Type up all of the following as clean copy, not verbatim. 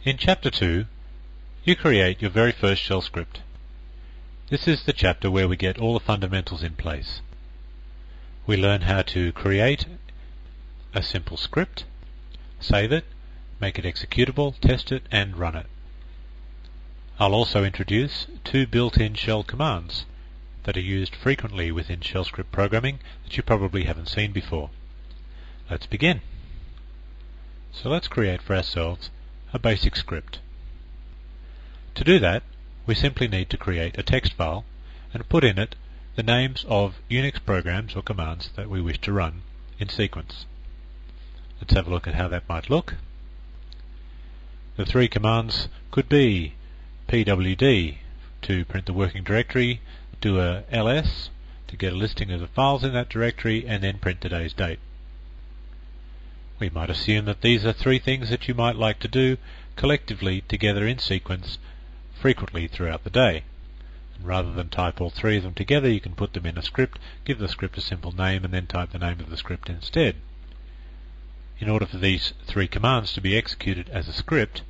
In Chapter 2, you create your very first shell script. This is the chapter where we get all the fundamentals in place. We learn how to create a simple script, save it, make it executable, test it, and run it. I'll also introduce two built-in shell commands that are used frequently within shell script programming that you probably haven't seen before. Let's begin. So let's create for ourselves a basic script. To do that, we simply need to create a text file and put in it the names of Unix programs or commands that we wish to run in sequence. Let's have a look at how that might look. The three commands could be pwd to print the working directory, do a ls to get a listing of the files in that directory, and then print today's date. We might assume that these are three things that you might like to do collectively together in sequence frequently throughout the day. And rather than type all three of them together, you can put them in a script, give the script a simple name, and then type the name of the script instead. In order for these three commands to be executed as a script,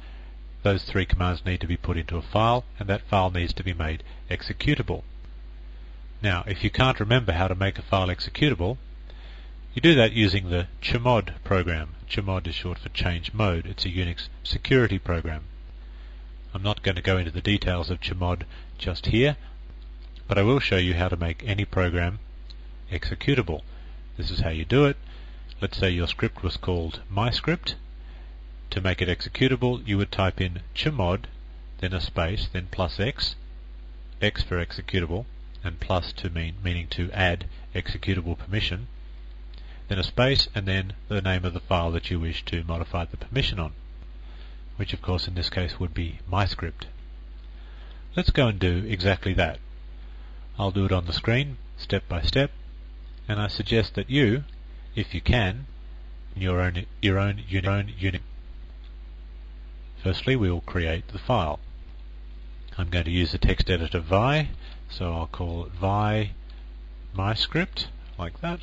those three commands need to be put into a file, and that file needs to be made executable. Now, if you can't remember how to make a file executable, you do that using the chmod program. Chmod is short for change mode. It's a Unix security program. I'm not going to go into the details of chmod just here, but I will show you how to make any program executable. This is how you do it. Let's say your script was called myscript. To make it executable, you would type in chmod, then a space, then plus x, x for executable, and plus to meaning to add executable permission, then a space, and then the name of the file that you wish to modify the permission on, which of course in this case would be myscript. Let's go and do exactly that. I'll do it on the screen step by step, and I suggest that you, if you can, in your own unit. Firstly, we will create the file. I'm going to use the text editor vi, so I'll call it vi myscript, like that.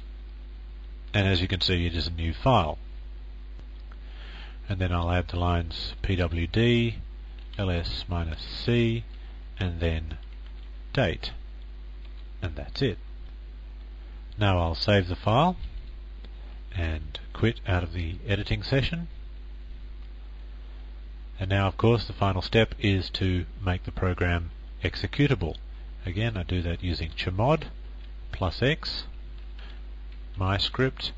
And as you can see, it is a new file. And then I'll add the lines pwd, ls-c, and then date. And that's it. Now I'll save the file and quit out of the editing session. And now, of course, the final step is to make the program executable. Again, I do that using chmod plus x, myscript.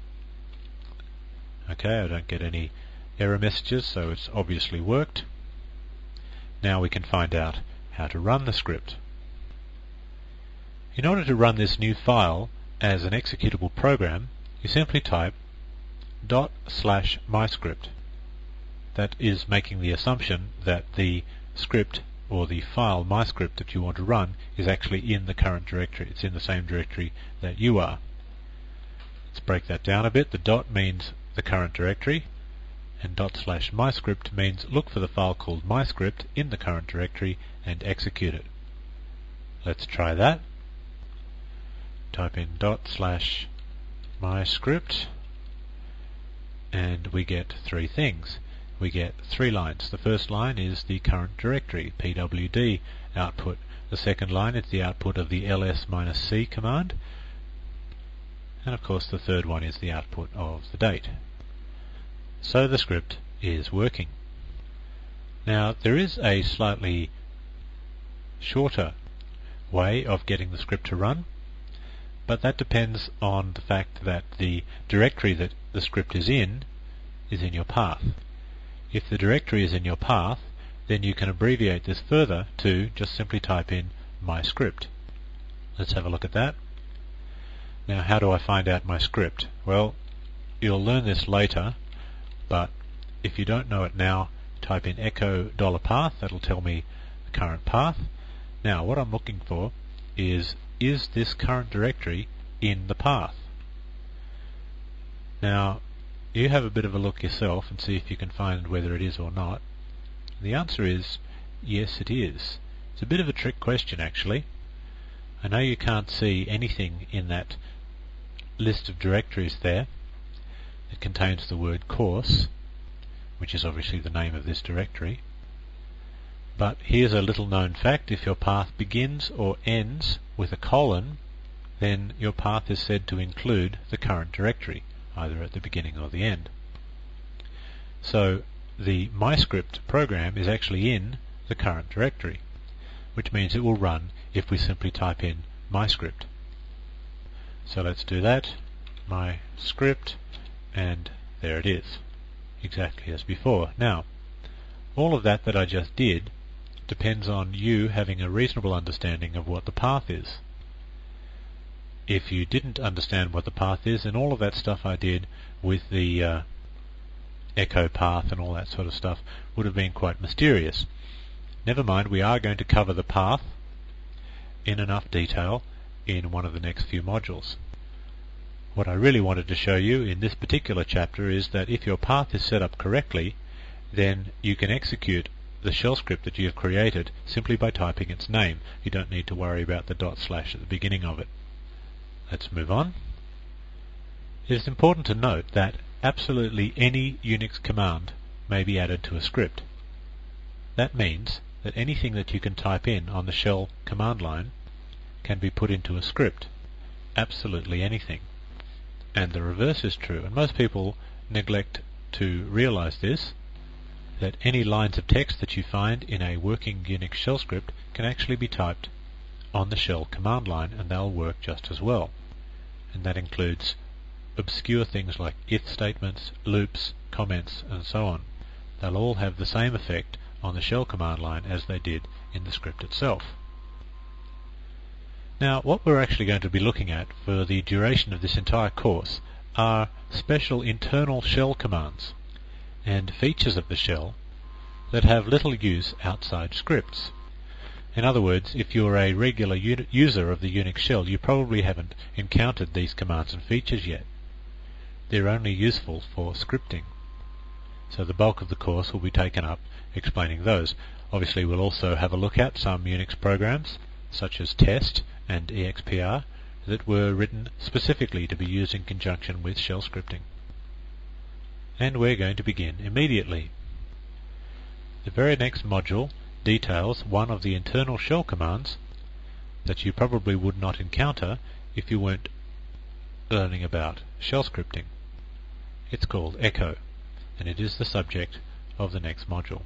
Okay, I don't get any error messages, so it's obviously worked. Now we can find out how to run the script. In order to run this new file as an executable program, you simply type /myscript. That is making the assumption that the script or the file myscript that you want to run is actually in the current directory. It's in the same directory that you are. Let's break that down a bit. The dot means the current directory, and /myscript means look for the file called myscript in the current directory and execute it. Let's try that. Type in /myscript, and we get three things. We get three lines. The first line is the current directory, pwd output. The second line is the output of the ls-c command. And of course the third one is the output of the date. So the script is working. Now there is a slightly shorter way of getting the script to run, but that depends on the fact that the directory that the script is in your path. If the directory is in your path, then you can abbreviate this further to just simply type in myscript. Let's have a look at that. Now, how do I find out my script? Well, you'll learn this later, but if you don't know it now, type in echo $path. That'll tell me the current path. Now, what I'm looking for is this current directory in the path? Now, you have a bit of a look yourself and see if you can find whether it is or not. The answer is yes, it is. It's a bit of a trick question, actually. I know you can't see anything in that list of directories there. It contains the word course, which is obviously the name of this directory. But here's a little known fact: if your path begins or ends with a colon, then your path is said to include the current directory, either at the beginning or the end. So the MyScript program is actually in the current directory, which means it will run if we simply type in MyScript. So let's do that, MyScript, and there it is, exactly as before. Now, all of that I just did depends on you having a reasonable understanding of what the path is. If you didn't understand what the path is, then all of that stuff I did with the echo path and all that sort of stuff would have been quite mysterious. Never mind, we are going to cover the path in enough detail in one of the next few modules. What I really wanted to show you in this particular chapter is that if your path is set up correctly, then you can execute the shell script that you have created simply by typing its name. You don't need to worry about the / at the beginning of it. Let's move on. It is important to note that absolutely any Unix command may be added to a script. That means that anything that you can type in on the shell command line can be put into a script. Absolutely anything. And the reverse is true, and most people neglect to realize this, that any lines of text that you find in a working Unix shell script can actually be typed on the shell command line, and they'll work just as well. And that includes obscure things like if statements, loops, comments, and so on. They'll all have the same effect on the shell command line as they did in the script itself. Now, what we're actually going to be looking at for the duration of this entire course are special internal shell commands and features of the shell that have little use outside scripts. In other words, if you're a regular user of the Unix shell, you probably haven't encountered these commands and features yet. They're only useful for scripting. So the bulk of the course will be taken up explaining those. Obviously we'll also have a look at some Unix programs, such as test and expr, that were written specifically to be used in conjunction with shell scripting. And we're going to begin immediately. The very next module details one of the internal shell commands that you probably would not encounter if you weren't learning about shell scripting. It's called echo, and it is the subject of the next module.